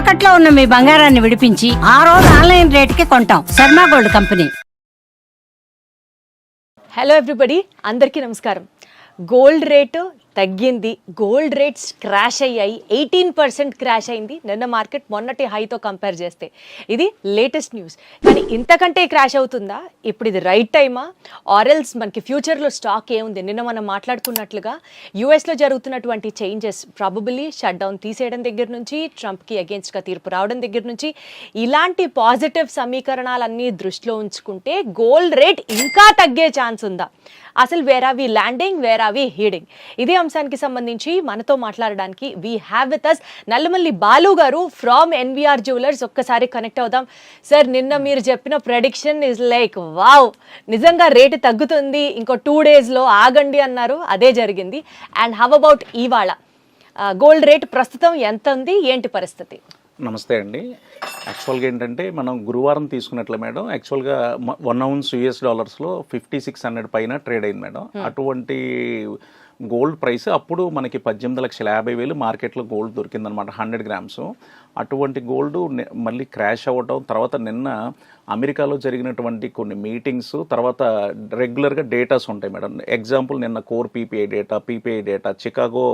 తాకట్లో ఉన్న మీ బంగారాన్ని విడిపించి ఆ రోజు ఆన్లైన్ రేటుకి కొంటాం. Sharma gold company. Hello everybody, అందరికీ నమస్కారం. గోల్డ్ రేటు తగ్గింది, గోల్డ్ రేట్స్ క్రాష్ అయ్యాయి. 18% క్రాష్ అయింది నిన్న మార్కెట్ మొన్నటి హైతో కంపేర్ చేస్తే. ఇది లేటెస్ట్ న్యూస్. కానీ ఇంతకంటే క్రాష్ అవుతుందా? ఇప్పుడు ఇది రైట్ టైమా ఆరెల్స్ మనకి ఫ్యూచర్లో స్టాక్ ఏముంది? నిన్న మనం మాట్లాడుకున్నట్లుగా యూఎస్లో జరుగుతున్నటువంటి చేంజెస్, ప్రాబబిలీ షట్ డౌన్ తీసేయడం దగ్గర నుంచి, ట్రంప్కి అగేన్స్ట్గా తీర్పు రావడం దగ్గర నుంచి, ఇలాంటి పాజిటివ్ సమీకరణాలన్నీ దృష్టిలో ఉంచుకుంటే గోల్డ్ రేట్ ఇంకా తగ్గే ఛాన్స్ ఉందా? అసలు where are we landing, where are we heading? ఇదే అంశానికి సంబంధించి మనతో మాట్లాడడానికి we have with us Nallamalli Balu గారు ఫ్రమ్ ఎన్వీఆర్ జ్యువెలర్స్. ఒక్కసారి కనెక్ట్ అవుదాం. సార్, నిన్న మీరు చెప్పిన ప్రెడిక్షన్ ఇస్ లైక్ వావ్, నిజంగా రేటు తగ్గుతుంది, ఇంకో 2 daysలో ఆగండి అన్నారు, అదే జరిగింది. అండ్ హౌ అబౌట్ ఇవాళ గోల్డ్ రేట్ ప్రస్తుతం ఎంత ఉంది, ఏంటి పరిస్థితి? నమస్తే అండి. యాక్చువల్గా ఏంటంటే మనం గురువారం తీసుకున్నట్లే మేడం, యాక్చువల్గా 1 ounce US$లో 5600 పైన ట్రేడ్ అయింది మేడం. అటువంటి గోల్డ్ ప్రైస్ అప్పుడు మనకి 18,50,000 మార్కెట్లో గోల్డ్ దొరికిందనమాట, 100 grams. అటువంటి గోల్డ్ మళ్ళీ క్రాష్ అవ్వటం, తర్వాత నిన్న అమెరికాలో జరిగినటువంటి కొన్ని మీటింగ్స్, తర్వాత రెగ్యులర్గా డేటాస్ ఉంటాయి మేడం. ఎగ్జాంపుల్ నిన్న core PPI data, Chicago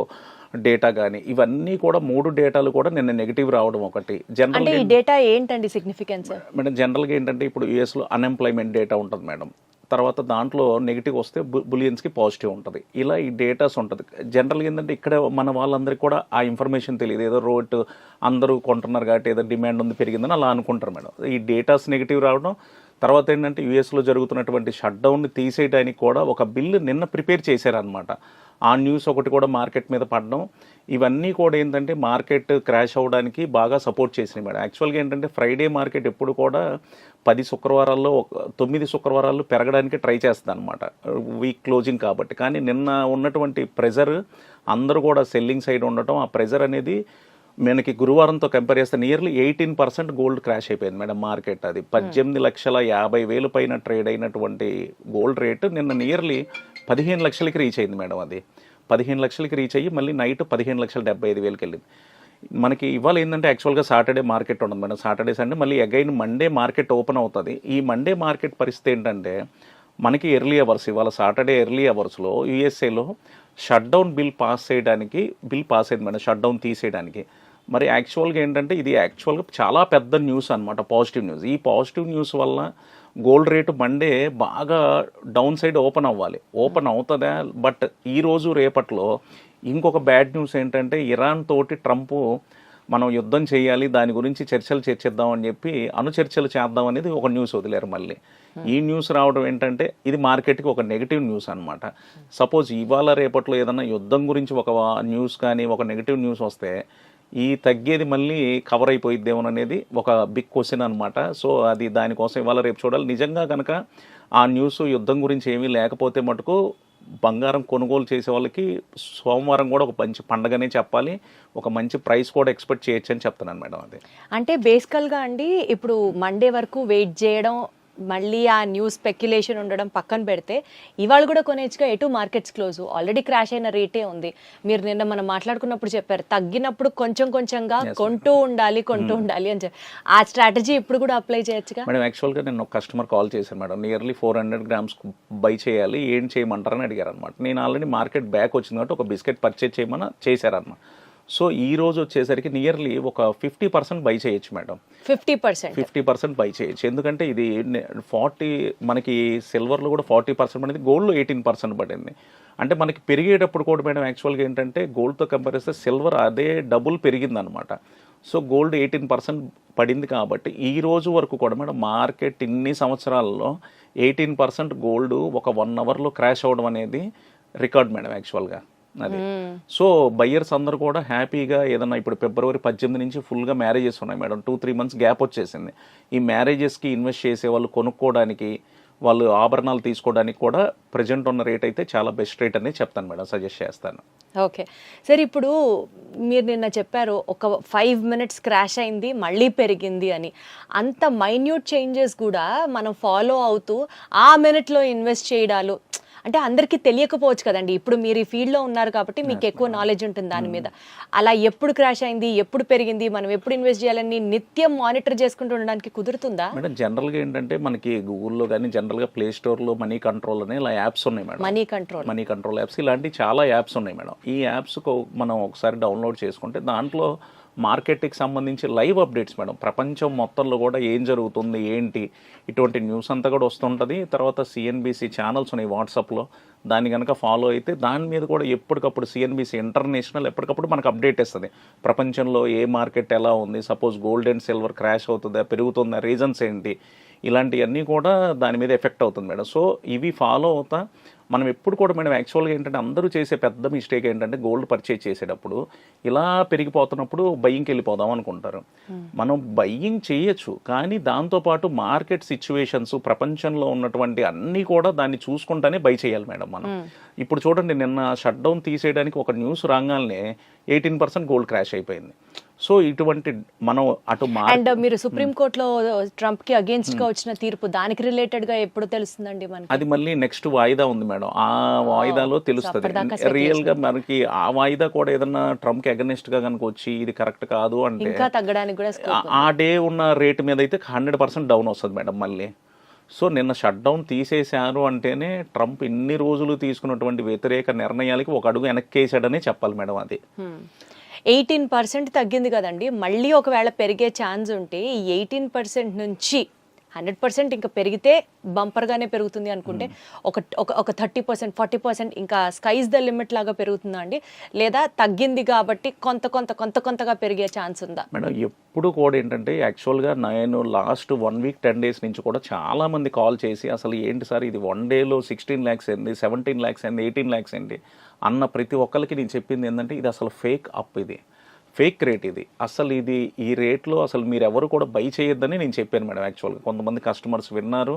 data కానీ, ఇవన్నీ కూడా 3 డేటాలు కూడా నిన్న నెగిటివ్ రావడం ఒకటి. జనరల్ ఈ డేటా ఏంటండి సిగ్నిఫికెన్స్? మేడం, జనరల్గా ఏంటంటే ఇప్పుడు యూఎస్లో అన్ఎంప్లాయ్మెంట్ డేటా ఉంటుంది మేడం, తర్వాత దాంట్లో నెగిటివ్ వస్తే బులియన్స్కి పాజిటివ్ ఉంటుంది. ఇలా ఈ డేటాస్ ఉంటుంది. జనరల్గా ఏంటంటే ఇక్కడ మన వాళ్ళందరికీ కూడా ఆ ఇన్ఫర్మేషన్ తెలియదు, ఏదో రోడ్ అందరూ కొంటున్నారు కాబట్టి ఏదో డిమాండ్ ఉంది పెరిగిందని అలా అనుకుంటారు మేడం. ఈ డేటాస్ నెగిటివ్ రావడం, తర్వాత ఏంటంటే యూఎస్లో జరుగుతున్నటువంటి షట్ డౌన్ని తీసేయడానికి కూడా ఒక బిల్లు నిన్న ప్రిపేర్ చేశారనమాట. ఆ న్యూస్ ఒకటి కూడా మార్కెట్ మీద పడడం, ఇవన్నీ కూడా ఏంటంటే మార్కెట్ క్రాష్ అవ్వడానికి బాగా సపోర్ట్ చేసినాయి మేడం. యాక్చువల్గా ఏంటంటే ఫ్రైడే మార్కెట్ ఎప్పుడు కూడా 10 శుక్రవారాల్లో 9 శుక్రవారాలు పెరగడానికి ట్రై చేస్తుంది అనమాట, వీక్ క్లోజింగ్ కాబట్టి. కానీ నిన్న ఉన్నటువంటి ప్రెజర్, అందరూ కూడా సెల్లింగ్ సైడ్ ఉండటం, ఆ ప్రెజర్ అనేది మనకి గురువారంతో కంపేర్ చేస్తే నియర్లీ 18% గోల్డ్ క్రాష్ అయిపోయింది మేడం మార్కెట్. అది 18,50,000 పైన ట్రేడ్ అయినటువంటి గోల్డ్ రేటు నిన్న నియర్లీ 15 లక్షలకి రీచ్ అయింది మేడం. అది 15 లక్షలకి రీచ్ అయ్యి మళ్ళీ నైట్ 15,75,000కి వెళ్ళింది. మనకి ఇవాళ ఏంటంటే యాక్చువల్గా సాటర్డే మార్కెట్ ఉండదు మేడం. సాటర్డే సండే మళ్ళీ అగైన్ మండే మార్కెట్ ఓపెన్ అవుతుంది. ఈ మండే మార్కెట్ పరిస్థితి ఏంటంటే మనకి ఎర్లీ అవర్స్, ఇవాళ సాటర్డే ఎర్లీ అవర్స్లో యూఎస్ఏలో షట్ డౌన్ బిల్ పాస్ అయింది మేడం, షట్ డౌన్ తీసేయడానికి. మరి యాక్చువల్గా ఏంటంటే ఇది యాక్చువల్గా చాలా పెద్ద న్యూస్ అనమాట, పాజిటివ్ న్యూస్. ఈ పాజిటివ్ న్యూస్ వల్ల గోల్డ్ రేటు మండే బాగా డౌన్ సైడ్ ఓపెన్ అవ్వాలి, ఓపెన్ అవుతుందా? బట్ ఈరోజు రేపట్లో ఇంకొక బ్యాడ్ న్యూస్ ఏంటంటే ఇరాన్ తోటి ట్రంప్ మనం యుద్ధం చేయాలి, దాని గురించి చర్చలు అని చెప్పి చర్చలు చేద్దాం అనేది ఒక న్యూస్ వదిలేరు మళ్ళీ. ఈ న్యూస్ రావడం ఏంటంటే ఇది మార్కెట్కి ఒక నెగిటివ్ న్యూస్ అనమాట. సపోజ్ ఇవాళ రేపట్లో ఏదైనా యుద్ధం గురించి ఒక న్యూస్ కానీ, ఒక నెగిటివ్ న్యూస్ వస్తే ఈ తగ్గేది మళ్ళీ కవర్ అయిపోయిద్దేమోననేది ఒక బిగ్ క్వశ్చన్ అనమాట. సో అది దానికోసం ఇవాళ రేపు చూడాలి. నిజంగా కనుక ఆ న్యూస్ యుద్ధం గురించి ఏమీ లేకపోతే మటుకు బంగారం కొనుగోలు చేసే వాళ్ళకి సోమవారం కూడా ఒక మంచి పండగనే చెప్పాలి, ఒక మంచి ప్రైస్ కూడా ఎక్స్పెక్ట్ చేయొచ్చు అని చెప్తున్నాను మేడం. అది అంటే బేసికల్గా అండి, ఇప్పుడు మండే వరకు వెయిట్ చేయడం, మళ్ళీ ఆ న్యూస్ స్పెక్యులేషన్ ఉండడం పక్కన పెడితే, ఇవాళ కూడా కొనేచ్చుగా ఎటు మార్కెట్స్ క్లోజ్, ఆల్రెడీ క్రాష్ అయిన రేటే ఉంది. మీరు నిన్న మనం మాట్లాడుకున్నప్పుడు చెప్పారు, తగ్గినప్పుడు కొంచెంగా కొంటూ ఉండాలి అని చెప్పి. ఆ స్ట్రాటజీ ఇప్పుడు కూడా అప్లై చేయొచ్చుగా మేడం. యాక్చువల్గా నేను ఒక కస్టమర్ కాల్ చేశాను మేడం, నియర్లీ 400 grams బై చేయాలి, ఏం చేయమంటారని అడిగారు అనమాట. నేను ఆల్రెడీ మార్కెట్ బ్యాక్ వచ్చింది కాబట్టి ఒక బిస్కెట్ పర్చేజ్ చేయమని చేశారన్నమాట. సో ఈ రోజు వచ్చేసరికి నియర్లీ ఒక 50% బై చేయొచ్చు మేడం. 50% బై చేయొచ్చు. ఎందుకంటే ఇది 40, మనకి సిల్వర్లో కూడా 40% పడింది, గోల్డ్లో 18% పడింది. అంటే మనకి పెరిగేటప్పుడు కూడా మేడం యాక్చువల్గా ఏంటంటే గోల్డ్తో కంపేర్ చేస్తే సిల్వర్ అదే డబుల్ పెరిగిందనమాట. సో గోల్డ్ 18% పడింది కాబట్టి ఈ రోజు వరకు కూడా మేడం మార్కెట్ ఇన్ని సంవత్సరాల్లో 18% గోల్డ్ ఒక 1 అవర్లో క్రాష్ అవ్వడం అనేది రికార్డ్ మేడం యాక్చువల్గా. అది సో బయ్యర్స్ అందరూ కూడా హ్యాపీగా, ఏదన్నా ఇప్పుడు ఫిబ్రవరి 18 నుంచి ఫుల్గా మ్యారేజెస్ ఉన్నాయి మేడం, 2-3 months గ్యాప్ వచ్చేసింది. ఈ మ్యారేజెస్కి ఇన్వెస్ట్ చేసే వాళ్ళు, కొనుక్కోవడానికి, వాళ్ళు ఆభరణాలు తీసుకోవడానికి కూడా ప్రజెంట్ ఉన్న రేట్ అయితే చాలా బెస్ట్ రేట్ అనేది చెప్తాను మేడం, సజెస్ట్ చేస్తాను. ఓకే సార్, ఇప్పుడు మీరు నిన్న చెప్పారు ఒక 5 minutes క్రాష్ అయింది మళ్ళీ పెరిగింది అని. అంత మైన్యూట్ చేంజెస్ కూడా మనం ఫాలో అవుతూ ఆ మినిట్లో ఇన్వెస్ట్ చేయడాలు, అంటే అందరికీ తెలియకపోవచ్చు కదండి, ఇప్పుడు మీరు ఈ ఫీల్డ్లో ఉన్నారు కాబట్టి మీకు ఎక్కువ నాలెడ్జ్ ఉంటుంది దాని మీద. అలా ఎప్పుడు క్రాష్ అయింది, ఎప్పుడు పెరిగింది, మనం ఎప్పుడు ఇన్వెస్ట్ చేయాలని నిత్యం మానిటర్ చేసుకుంటూ ఉండడానికి కుదురుతుందా? మేడం జనరల్గా ఏంటంటే మనకి గూగుల్లో కానీ జనరల్గా ప్లే స్టోర్లో మనీ కంట్రోల్ అనే ఇలా యాప్స్ ఉన్నాయి మేడం. మనీ కంట్రోల్ యాప్స్ ఇలాంటి చాలా యాప్స్ ఉన్నాయి మేడం. ఈ యాప్స్ మనం ఒకసారి డౌన్లోడ్ చేసుకుంటే దాంట్లో మార్కెట్కి సంబంధించి లైవ్ అప్డేట్స్ మేడం, ప్రపంచం మొత్తంలో కూడా ఏం జరుగుతుంది ఏంటి ఇటువంటి న్యూస్ అంతా కూడా వస్తుంటుంది. తర్వాత సిఎన్బిసి ఛానల్స్ ఉన్నాయి వాట్సాప్లో, దాన్ని కనుక ఫాలో అయితే దాని మీద కూడా ఎప్పటికప్పుడు సిఎన్బిసి ఇంటర్నేషనల్ ఎప్పటికప్పుడు మనకు అప్డేట్ ఇస్తుంది. ప్రపంచంలో ఏ మార్కెట్ ఎలా ఉంది, suppose gold and silver crash అవుతుందా పెరుగుతుందా, రీజన్స్ ఏంటి, ఇలాంటివన్నీ కూడా దాని మీద ఎఫెక్ట్ అవుతుంది మేడం. సో ఇవి ఫాలో అవుతా మనం ఎప్పుడు కూడా మేడం యాక్చువల్గా ఏంటంటే అందరూ చేసే పెద్ద మిస్టేక్ ఏంటంటే గోల్డ్ పర్చేజ్ చేసేటప్పుడు ఇలా పెరిగిపోతున్నప్పుడు బయ్యింగ్కి వెళ్ళిపోదాం అనుకుంటారు. మనం బయ్యింగ్ చేయొచ్చు, కానీ దాంతోపాటు మార్కెట్ సిచ్యువేషన్స్ ప్రపంచంలో ఉన్నటువంటి అన్నీ కూడా దాన్ని చూసుకుంటానే బై చేయాలి మేడం మనం. ఇప్పుడు చూడండి, నిన్న షట్ డౌన్ తీసేయడానికి ఒక న్యూస్ రాగానే 18% గోల్డ్ క్రాష్ అయిపోయింది. సో ఇటువంటి మనం అటు అండ్ మీరు సుప్రీంకోర్టులో ట్రంప్ కి అగేన్స్ట్ గా వచ్చిన తీర్పు దానికి రిలేటెడ్ గా ఎప్పుడు తెలుస్తుందండి మనకి? అది మళ్ళీ నెక్స్ట్ వాయిదా ఉంది మేడం, ఆ వాయిదాలో తెలుస్తుంది రియల్ గా మనకి. ఆ వాయిదా కూడా ఏదన్నా ట్రంప్ కి అగెనిస్ట్ గా కనుక వచ్చి ఇది కరెక్ట్ కాదు అంటే ఇంకా తగ్గడానికి కూడా ఆ డే ఉన్న రేట్ మీద అయితే 100% డౌన్ వస్తుంది మేడం మళ్ళీ. సో నిన్న షట్ డౌన్ తీసేశారు అంటేనే ట్రంప్ ఇన్ని రోజులు తీసుకున్నటువంటి వ్యతిరేక నిర్ణయాలకి ఒక అడుగు వెనక్కేసాడనే చెప్పాలి మేడం. అది 18% తగ్గింది కదండి, మళ్ళీ ఒకవేళ పెరిగే ఛాన్స్ ఉంటే ఈ 18% నుంచి 100% ఇంకా పెరిగితే బంపర్గానే పెరుగుతుంది అనుకుంటే ఒక 30%, 40% ఇంకా స్కైస్ ద లిమిట్ లాగా పెరుగుతుందా అండి, లేదా తగ్గింది కాబట్టి కొంతగా పెరిగే ఛాన్స్ ఉందా? మేడం ఎప్పుడు కూడా ఏంటంటే యాక్చువల్గా నేను లాస్ట్ 1 వీక్ 10 డేస్ నుంచి కూడా చాలా మంది కాల్ చేసి అసలు ఏంటి సార్ ఇది 1 డేలో 16 lakhs ఏంది, 17 lakhs ఏంది, 18 lakhs ఏంటి అన్న ప్రతి ఒక్కరికి నేను చెప్పింది ఏంటంటే ఇది అసలు ఫేక్ అప్, ఇది ఫేక్ రేట్, ఇది అసలు ఇది ఈ రేట్లో అసలు మీరు ఎవరు కూడా బై చేయొద్దని నేను చెప్పాను మేడం. యాక్చువల్గా కొంతమంది కస్టమర్స్ విన్నారు,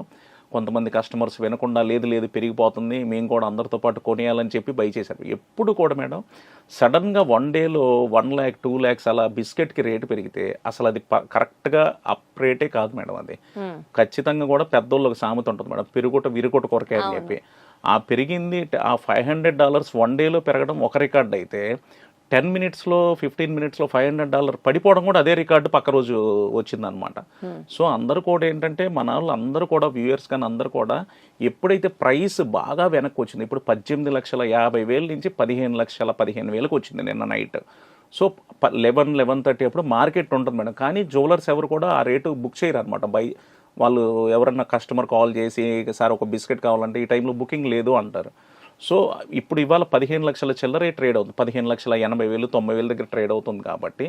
కొంతమంది కస్టమర్స్ వినకుండా లేదు పెరిగిపోతుంది మేము కూడా అందరితో పాటు కొనేయాలని చెప్పి బై చేశారు. ఎప్పుడు కూడా మేడం సడన్గా 1 డేలో 1 lakh 2 lakhs అలా బిస్కెట్కి రేటు పెరిగితే అసలు అది కరెక్ట్గా అప్ రేటే కాదు మేడం. అది ఖచ్చితంగా కూడా పెద్దోళ్ళకి సామెత ఉంటుంది మేడం, విరుగుట కొరకే అని చెప్పి. ఆ పెరిగింది ఆ $500 1 డేలో పెరగడం ఒక రికార్డ్ అయితే 10 minutesలో 15 minutesలో $500 పడిపోవడం కూడా అదే రికార్డు పక్క రోజు వచ్చిందనమాట. సో అందరూ కూడా ఏంటంటే మన వాళ్ళు అందరూ కూడా వ్యూయర్స్ కానీ అందరూ కూడా ఎప్పుడైతే ప్రైస్ బాగా వెనక్కి వచ్చింది, ఇప్పుడు 18,50,000 నుంచి 15,15,000 వచ్చింది నిన్న నైట్. సో 11-11:30 అప్పుడు మార్కెట్ ఉంటుంది మేడం, కానీ జ్యువెలర్స్ ఎవరు కూడా ఆ రేటు బుక్ చేయరు అనమాట. వాళ్ళు ఎవరన్నా కస్టమర్ కాల్ చేసి సార్ ఒక బిస్కెట్ కావాలంటే ఈ టైంలో బుకింగ్ లేదు అంటారు. సో ఇప్పుడు ఇవాళ 15 లక్షల చిల్లరే ట్రేడ్ అవుతుంది, 15,80,000 90,000 దగ్గర ట్రేడ్ అవుతుంది కాబట్టి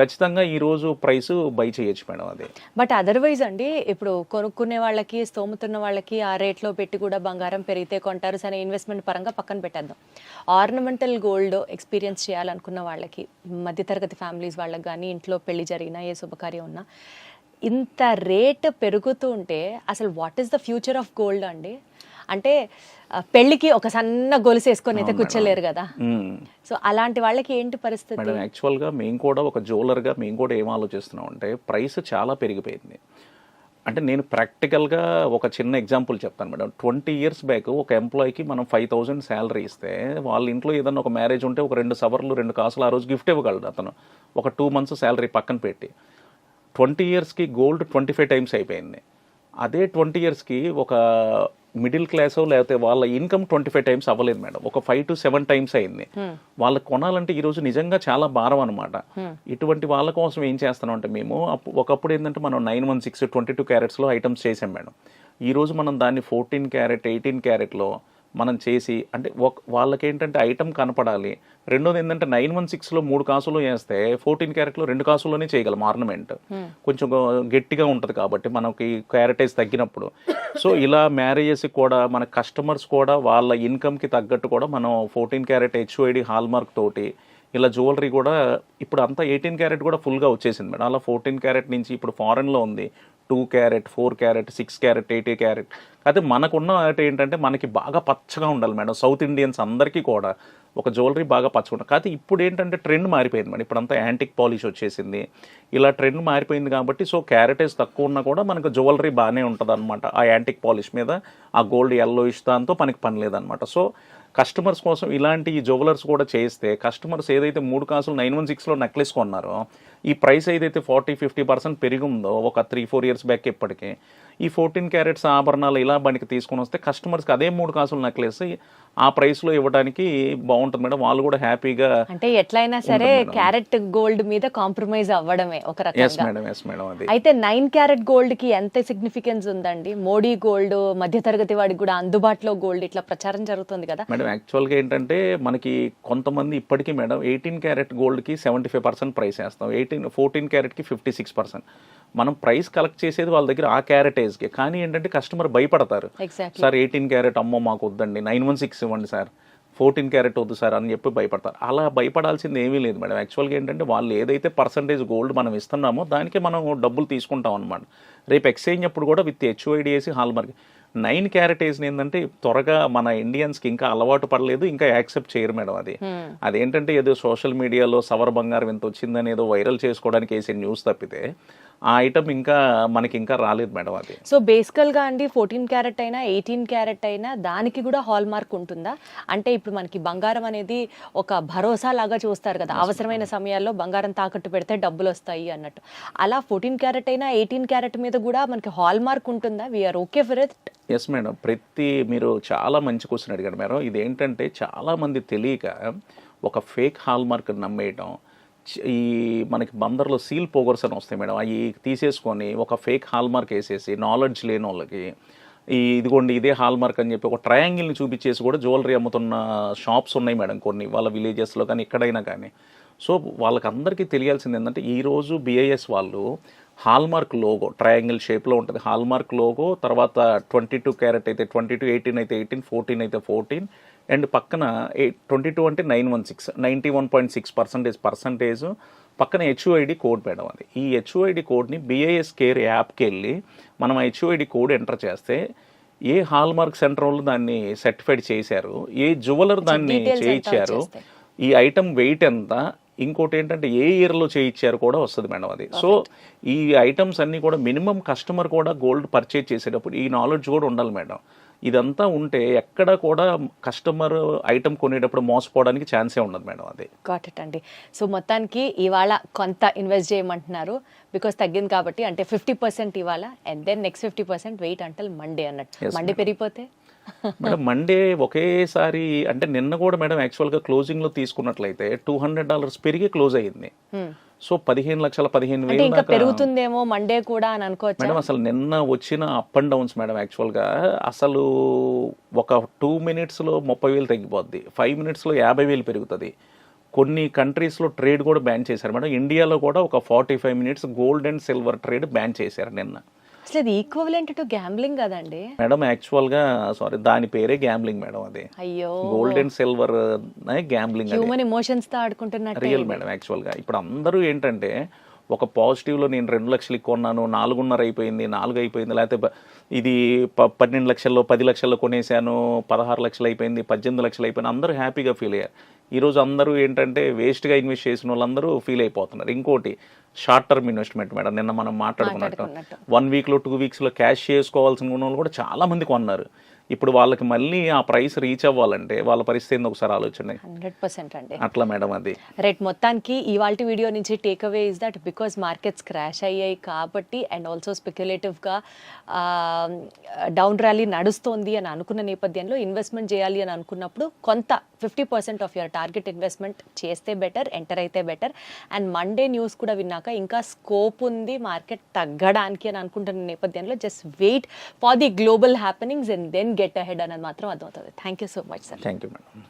ఖచ్చితంగా ఈరోజు ప్రైస్ బై చేయొచ్చు మేడం. అది బట్ అదర్వైజ్ అండి, ఇప్పుడు కొనుక్కునే వాళ్ళకి స్తోమతున్న వాళ్ళకి ఆ రేట్లో పెట్టి కూడా బంగారం పెరిగితే కొంటారు, సరే ఇన్వెస్ట్మెంట్ పరంగా పక్కన పెట్టేద్దాం. ఆర్నమెంటల్ గోల్డ్ ఎక్స్పీరియన్స్ చేయాలనుకున్న వాళ్ళకి, మధ్యతరగతి ఫ్యామిలీస్ వాళ్ళకి కానీ ఇంట్లో పెళ్లి జరిగినా ఏ శుభకార్యం ఉన్నా ఇంత రేట్ పెరుగుతూ ఉంటే అసలు what is the future of gold అండి? అంటే పెళ్లికి ఒక సన్న గొలుసు వేసుకొని అయితే కూర్చోలేరు కదా, సో అలాంటి వాళ్ళకి ఏంటి పరిస్థితి? మేడం యాక్చువల్గా మేము కూడా ఒక జ్యువెలర్గా మేము కూడా ఏం ఆలోచిస్తున్నాం అంటే ప్రైస్ చాలా పెరిగిపోయింది. అంటే నేను ప్రాక్టికల్గా ఒక చిన్న ఎగ్జాంపుల్ చెప్తాను మేడం. 20 years బ్యాక్ ఒక ఎంప్లాయీకి మనం 5,000 శాలరీ ఇస్తే వాళ్ళ ఇంట్లో ఏదన్నా ఒక మ్యారేజ్ ఉంటే ఒక 2 సవర్లు 2 కాసులు ఆ రోజు గిఫ్ట్ ఇవ్వగలడు అతను, ఒక 2 months శాలరీ పక్కన పెట్టి. 20 yearsకి గోల్డ్ 25 times అయిపోయింది. అదే 20 yearsకి ఒక మిడిల్ క్లాస్ లేకపోతే వాళ్ళ ఇన్కమ్ 25 times అవ్వలేదు మేడం, ఒక 5 to 7 times అయింది. వాళ్ళకి కొనాలంటే ఈరోజు నిజంగా చాలా భారం అనమాట. ఇటువంటి వాళ్ళ కోసం ఏం చేస్తున్నాం అంటే మేము ఒకప్పుడు ఏంటంటే మనం 916 22 carats ఐటమ్స్ చేసాం మేడం. ఈరోజు మనం దాన్ని 14 carat 18 caratలో మనం చేసి, అంటే వాళ్ళకి ఏంటంటే ఐటమ్ కనపడాలి. రెండోది ఏంటంటే 916లో 3 కాసులు వేస్తే 14 caratలో 2 కాసుల్లోనే చేయగలం ఆర్నమెంట్. కొంచెం గట్టిగా ఉంటుంది కాబట్టి మనకి క్యారెటేజ్ తగ్గినప్పుడు. సో ఇలా మ్యారేజెస్కి కూడా మన కస్టమర్స్ కూడా వాళ్ళ ఇన్కమ్కి తగ్గట్టు కూడా మనం 14 carat HOID హాల్ మార్క్ తోటి ఇలా జ్యువెలరీ కూడా ఇప్పుడు అంతా 18 క్యారెట్ కూడా ఫుల్గా వచ్చేసింది మేడం. అలా 14 క్యారెట్ నుంచి ఇప్పుడు ఫారెన్లో ఉంది 2 క్యారెట్, 4 క్యారెట్, 6 క్యారెట్, 8 క్యారెట్. అయితే మనకున్న ఏంటంటే మనకి బాగా పచ్చగా ఉండాలి మేడం. సౌత్ ఇండియన్స్ అందరికీ కూడా ఒక జ్యువెలరీ బాగా పచ్చగా ఉండాలి. కాకపోతే ఇప్పుడు ఏంటంటే ట్రెండ్ మారిపోయింది మేడం. ఇప్పుడంతా యాంటిక్ పాలిష్ వచ్చేసింది. ఇలా ట్రెండ్ మారిపోయింది కాబట్టి సో క్యారెటేజ్ తక్కువ ఉన్నా కూడా మనకు జ్యువెలరీ బాగానే ఉంటుంది అనమాట. ఆ యాంటిక్ పాలిష్ మీద ఆ గోల్డ్ ఎల్లో ఇష్టాంతో మనకి పని లేదనమాట. సో కస్టమర్స్ కోసం ఇలాంటి జ్యువెలర్స్ కూడా చేస్తే కస్టమర్స్ ఏదైతే 3 కాసులు 916లో నెక్లెస్ కొన్నారో ఈ ప్రైస్ ఏదైతే 40-50% పెరిగిందో ఒక 3-4 ఇయర్స్ బ్యాక్ ఇప్పటికే ఈ 14 క్యారెట్స్ ఆభరణాలు ఇలా మనకి తీసుకొని వస్తే కస్టమర్స్కి అదే 3 కాసులు నెక్లెస్ ఆ ప్రైస్లో ఇవ్వడానికి బాగుంటుంది మేడం. వాళ్ళు కూడా హ్యాపీగా అంటే ఎట్లయినా సరే క్యారెట్ గోల్డ్ మీద కాంప్రమైజ్ అవ్వడమే ఒక ఎస్ రకంగా. మేడం అది. అయితే 9 క్యారెట్ గోల్డ్ కి ఎంత సిగ్నిఫికెన్స్ ఉందండి? మోడీ గోల్డ్, మధ్యతరగతి వాడికి కూడా అందుబాటులో గోల్డ్ ఇట్లా ప్రచారం జరుగుతుంది కదా మేడం. యాక్చువల్గా ఏంటంటే మనకి కొంతమంది ఇప్పటికీ మేడం 18 క్యారెట్ గోల్డ్కి 75% ప్రైస్ వేస్తాం, 14 క్యారెట్కి 56%. మనం ప్రైస్ కలెక్ట్ చేసేది వాళ్ళ దగ్గర ఆ క్యారెటేజ్కి. కానీ ఏంటంటే కస్టమర్ భయపడతారు. ఎగ్జాక్ట్లీ. సార్ 18 క్యారెట్ అమ్మో మాకు వద్దండి, 916 ఇవ్వండి సార్, 14 క్యారెట్ వద్దు సార్ అని చెప్పి భయపడతారు. అలా భయపడాల్సింది ఏమీ లేదు మేడం. యాక్చువల్గా ఏంటంటే వాళ్ళు ఏదైతే పర్సంటేజ్ గోల్డ్ మనం ఇస్తున్నామో దానికి మనం డబ్బులు తీసుకుంటాం అనమాట. రేపు ఎక్స్చేంజ్ అప్పుడు కూడా విత్ HUID వేసి హాల్ మార్క్ 9 క్యారెటేజ్ ఏంటంటే త్వరగా మన ఇండియన్స్కి ఇంకా అలవాటు పడలేదు, ఇంకా యాక్సెప్ట్ చేయరు మేడం. అదేంటంటే ఏదో సోషల్ మీడియాలో సవర్ బంగారం ఎంత వచ్చిందని ఏదో వైరల్ చేసుకోవడానికి వేసే న్యూస్ తప్పితే ఆ ఐటమ్ ఇంకా మనకి ఇంకా రాలేదు మేడం. అది సో బేసికల్ గా అండి 14 క్యారెట్ అయినా 18 క్యారెట్ అయినా దానికి కూడా హాల్ మార్క్ ఉంటుందా? అంటే ఇప్పుడు మనకి బంగారం అనేది ఒక భరోసా లాగా చూస్తారు కదా, అవసరమైన సమయాల్లో బంగారం తాకట్టు పెడితే డబ్బులు వస్తాయి అన్నట్టు. అలా 14 క్యారెట్ అయినా 18 క్యారెట్ మీద కూడా మనకి హాల్ మార్క్ ఉంటుందా? We are okay for it? Yes madam. మీరు చాలా మంచి క్వశ్చన్ అడిగారు మేడం. ఇదేంటంటే చాలా మంది తెలియక ఒక ఫేక్ హాల్ మార్క్ నమ్మేయటం, ఈ మనకి బందర్లో సీల్ పోగర్స్ అని వస్తాయి మేడం, అవి తీసేసుకొని ఒక ఫేక్ హాల్ మార్క్ వేసేసి నాలెడ్జ్ లేని వాళ్ళకి ఇదిగోండి ఇదే హాల్ మార్క్ అని చెప్పి ఒక ట్రయాంగిల్ని చూపించేసి కూడా జ్యువెలరీ అమ్ముతున్న షాప్స్ ఉన్నాయి మేడం కొన్ని వాళ్ళ విలేజెస్లో కానీ ఎక్కడైనా కానీ. సో వాళ్ళకి అందరికీ తెలియాల్సింది ఏంటంటే ఈరోజు BIS వాళ్ళు హాల్ మార్క్ లోగో ట్రయాంగిల్ షేప్లో ఉంటుంది. హాల్ మార్క్ లోగో తర్వాత 22 క్యారెట్ అయితే 22, 18 అయితే 18, 14 అయితే 14 అండ్ పక్కన 22 అంటే 916 91.6% పక్కన HUID కోడ్ మేడం. అది ఈ HUID కోడ్ని BIS కేర్ యాప్కి వెళ్ళి మనం HUID కోడ్ ఎంటర్ చేస్తే ఏ హాల్ మార్క్ సెంటర్ వాళ్ళు దాన్ని సర్టిఫైడ్ చేశారు, ఏ జ్యువెలర్ దాన్ని చేయించారు, ఈ ఐటమ్ వెయిట్ ఎంత, ఇంకోటి ఏంటంటే ఏ ఇయర్లో చేయించారు కూడా వస్తుంది మేడం. అది సో ఈ ఐటమ్స్ అన్నీ కూడా మినిమం కస్టమర్ కూడా గోల్డ్ పర్చేజ్ చేసేటప్పుడు ఈ నాలెడ్జ్ కూడా ఉండాలి మేడం. ఇదంతా ఉంటే ఎక్కడ కూడా కస్టమర్ ఐటమ్ కొనేటప్పుడు మోసపోవడానికి ఛాన్సే ఉండదు మేడం. అది గాట్ ఇట్ అండి. సో మొత్తానికి ఇవాళ కొంత ఇన్వెస్ట్ చేయమంటున్నారు బికాస్ తగ్గింది కాబట్టి, అంటే 50% ఇవాళ and then next 50% wait until Monday అన్నట్టు. మండే పెరిగిపోతే మేడం మండే ఒకేసారి అంటే నిన్న కూడా మేడం యాక్చువల్గా క్లోజింగ్లో తీసుకున్నట్లయితే $200 పెరిగి క్లోజ్ అయ్యింది. సో 15,15,000 ఇంకా పెరుగుతుందేమో మండే కూడా అని అనుకోవచ్చు మేడం. అసలు నిన్న వచ్చిన అప్ అండ్ డౌన్స్ మేడం యాక్చువల్గా అసలు ఒక 2 మినిట్స్లో 30,000 తగ్గిపోద్ది, 5 మినిట్స్లో 50,000 పెరుగుతుంది. కొన్ని కంట్రీస్లో ట్రేడ్ కూడా బ్యాన్ చేశారు మేడం. ఇండియాలో కూడా ఒక 45 minutes gold and silver trade ban చేశారు నిన్న. అసలు అది ఈక్వలెంట్ టు గ్యాంబ్లింగ్ కదండి మేడం. యాక్చువల్గా దాని పేరే గ్యాంబ్లింగ్ మేడం. అది అయ్యో gold and silver gambling, human emotions తో ఆడుకుంటున్నట్టు రియల్ మేడం. యాక్చువల్గా ఇప్పుడు అందరూ ఏంటంటే ఒక పాజిటివ్లో నేను 2 లక్షలకి కొన్నాను 4.5 అయిపోయింది 4 అయిపోయింది, లేకపోతే ఇది 12 లక్షల్లో 10 లక్షల్లో కొనేసాను 16 లక్షలు అయిపోయింది 18 లక్షలు అయిపోయింది, అందరూ హ్యాపీగా ఫీల్ అయ్యారు. ఈరోజు అందరూ ఏంటంటే వేస్ట్గా ఇన్వెస్ట్ చేసిన వాళ్ళందరూ ఫీల్ అయిపోతున్నారు. ఇంకోటి షార్ట్ టర్మ్ ఇన్వెస్ట్మెంట్ మేడం. నిన్న మనం మాట్లాడుకున్నట్టు 1 వీక్లో 2 వీక్స్లో క్యాష్ చేసుకోవాల్సిన వాళ్ళు కూడా చాలా మంది కొన్నారు. ఇప్పుడు వాళ్ళకి మళ్ళీ ఆ ప్రైస్ రీచ్ అవ్వాలంటే వాళ్ళ పరిస్థితి ఏందో ఒకసారి ఆలోచన. 100% అండి అట్లా మేడం. అది రైట్. మొత్తానికి ఇవాల్టి వీడియో నుంచి take away is that because markets crash అయ్యాయి కాబట్టి అండ్ ఆల్సో స్పెక్యులేటివ్గా డౌన్ ర్యాలీ నడుస్తోంది అని అనుకున్న నేపథ్యంలో ఇన్వెస్ట్మెంట్ చేయాలి అని అనుకున్నప్పుడు కొంత 50% ఆఫ్ యువర్ టార్గెట్ ఇన్వెస్ట్మెంట్ చేస్తే బెటర్, ఎంటర్ అయితే బెటర్. అండ్ మండే న్యూస్ కూడా విన్నాక ఇంకా స్కోప్ ఉంది మార్కెట్ తగ్గడానికి అని అనుకుంటున్న నేపథ్యంలో just wait for the global happenings and then get ahead అనేది మాత్రం అర్థమవుతుంది. Thank you so much sir. Thank you madam.